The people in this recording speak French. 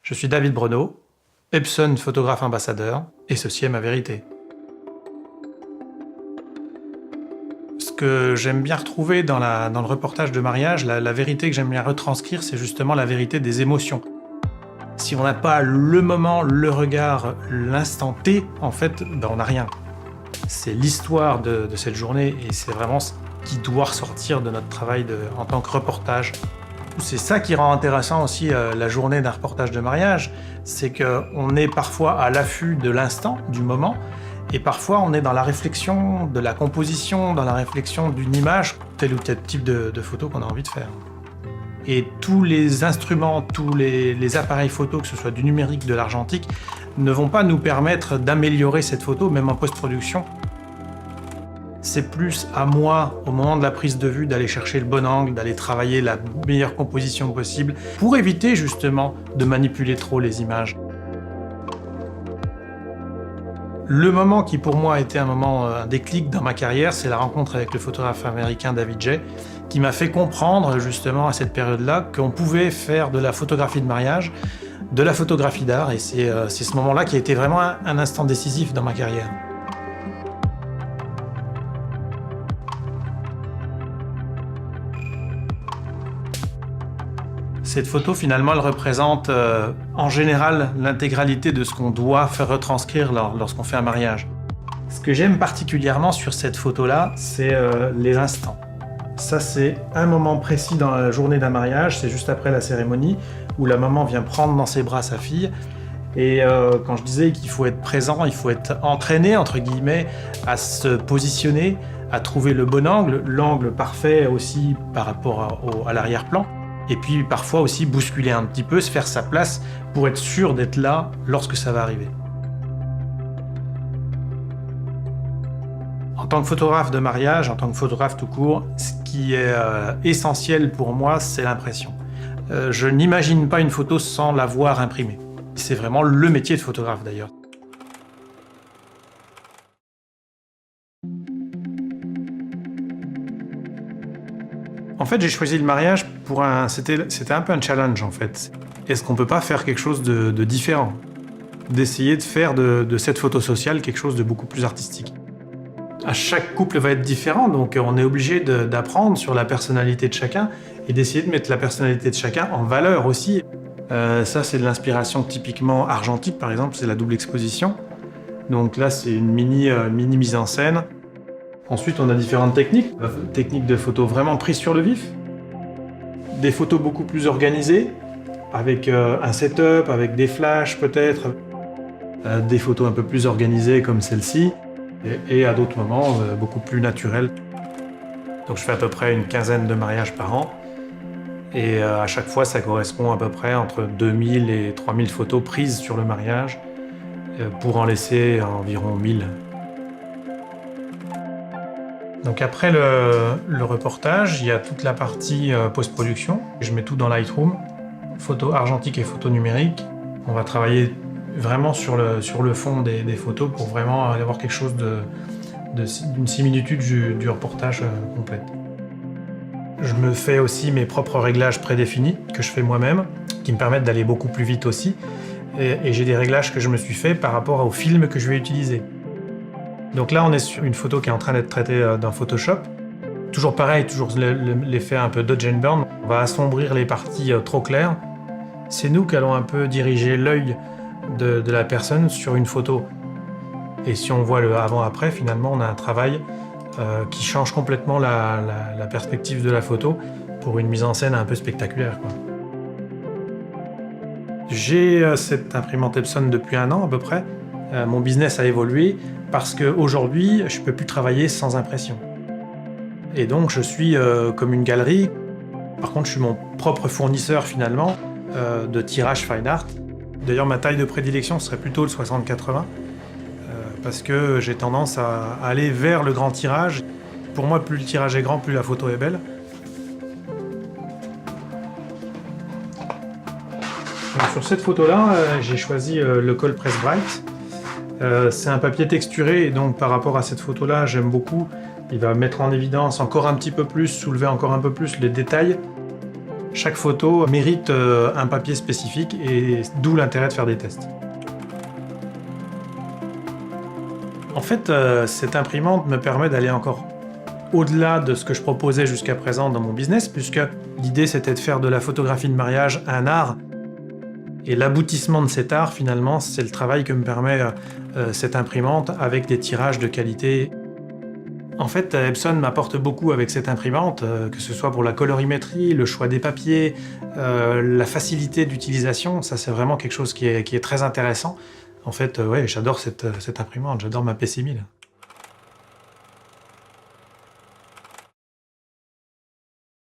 Je suis David Breneau, Epson photographe ambassadeur, et ceci est ma vérité. Ce que j'aime bien retrouver dans le reportage de mariage, la vérité que j'aime bien retranscrire, c'est justement la vérité des émotions. Si on n'a pas le moment, le regard, l'instant T, en fait, on n'a rien. C'est l'histoire de cette journée et c'est vraiment ce qui doit ressortir de notre travail en tant que reportage. C'est ça qui rend intéressant aussi la journée d'un reportage de mariage, c'est qu'on est parfois à l'affût de l'instant, du moment, et parfois on est dans la réflexion de la composition, dans la réflexion d'une image, tel ou tel type de photo qu'on a envie de faire. Et tous les instruments, tous les appareils photo, que ce soit du numérique, de l'argentique, ne vont pas nous permettre d'améliorer cette photo, même en post-production. C'est plus à moi, au moment de la prise de vue, d'aller chercher le bon angle, d'aller travailler la meilleure composition possible, pour éviter justement de manipuler trop les images. Le moment qui pour moi a été un déclic dans ma carrière, c'est la rencontre avec le photographe américain David Jay, qui m'a fait comprendre justement à cette période-là qu'on pouvait faire de la photographie de mariage, de la photographie d'art, et c'est ce moment-là qui a été vraiment un instant décisif dans ma carrière. Cette photo, finalement, elle représente en général l'intégralité de ce qu'on doit faire retranscrire lorsqu'on fait un mariage. Ce que j'aime particulièrement sur cette photo-là, c'est les instants. Ça, c'est un moment précis dans la journée d'un mariage, c'est juste après la cérémonie, où la maman vient prendre dans ses bras sa fille. Et quand je disais qu'il faut être présent, il faut être entraîné, entre guillemets, à se positionner, à trouver le bon angle, l'angle parfait aussi par rapport à l'arrière-plan. Et puis parfois aussi bousculer un petit peu, se faire sa place pour être sûr d'être là lorsque ça va arriver. En tant que photographe de mariage, en tant que photographe tout court, ce qui est essentiel pour moi, c'est l'impression. Je n'imagine pas une photo sans l'avoir imprimée. C'est vraiment le métier de photographe d'ailleurs. En fait, j'ai choisi le mariage c'était un peu un challenge en fait. Est-ce qu'on peut pas faire quelque chose de différent? D'essayer de faire de cette photo sociale quelque chose de beaucoup plus artistique. Chaque couple va être différent, donc on est obligé d'apprendre sur la personnalité de chacun et d'essayer de mettre la personnalité de chacun en valeur aussi. Ça, c'est de l'inspiration typiquement argentique, par exemple, c'est la double exposition. Donc là, c'est une mini mise en scène. Ensuite, on a différentes techniques. Techniques de photos vraiment prises sur le vif. Des photos beaucoup plus organisées, avec un setup, avec des flashs peut-être. Des photos un peu plus organisées comme celle-ci. Et à d'autres moments, beaucoup plus naturelles. Donc je fais à peu près une quinzaine de mariages par an. Et à chaque fois, ça correspond à peu près entre 2000 et 3000 photos prises sur le mariage, pour en laisser environ 1000. Donc après le reportage, il y a toute la partie post-production. Je mets tout dans Lightroom, photo argentique et photo numérique. On va travailler vraiment sur le fond des photos pour vraiment avoir quelque chose d'une similitude du reportage complète. Je me fais aussi mes propres réglages prédéfinis que je fais moi-même, qui me permettent d'aller beaucoup plus vite aussi. Et j'ai des réglages que je me suis fait par rapport au film que je vais utiliser. Donc là, on est sur une photo qui est en train d'être traitée dans Photoshop. Toujours pareil, toujours l'effet un peu dodge and burn. On va assombrir les parties trop claires. C'est nous qui allons un peu diriger l'œil de la personne sur une photo. Et si on voit le avant-après, finalement, on a un travail qui change complètement la perspective de la photo pour une mise en scène un peu spectaculaire, quoi. J'ai cette imprimante Epson depuis 1 an à peu près. Mon business a évolué parce qu'aujourd'hui, je ne peux plus travailler sans impression. Et donc, je suis comme une galerie. Par contre, je suis mon propre fournisseur, finalement, de tirage fine art. D'ailleurs, ma taille de prédilection serait plutôt le 60-80, parce que j'ai tendance à aller vers le grand tirage. Pour moi, plus le tirage est grand, plus la photo est belle. Donc, sur cette photo-là, j'ai choisi le Cold Press Bright. C'est un papier texturé, et donc par rapport à cette photo-là, j'aime beaucoup. Il va mettre en évidence encore un petit peu plus, soulever encore un peu plus les détails. Chaque photo mérite un papier spécifique et d'où l'intérêt de faire des tests. En fait, cette imprimante me permet d'aller encore au-delà de ce que je proposais jusqu'à présent dans mon business, puisque l'idée c'était de faire de la photographie de mariage un art. Et l'aboutissement de cet art, finalement, c'est le travail que me permet cette imprimante avec des tirages de qualité. En fait, Epson m'apporte beaucoup avec cette imprimante, que ce soit pour la colorimétrie, le choix des papiers, la facilité d'utilisation. Ça, c'est vraiment quelque chose qui est très intéressant. En fait, ouais, j'adore cette imprimante, j'adore ma P6000.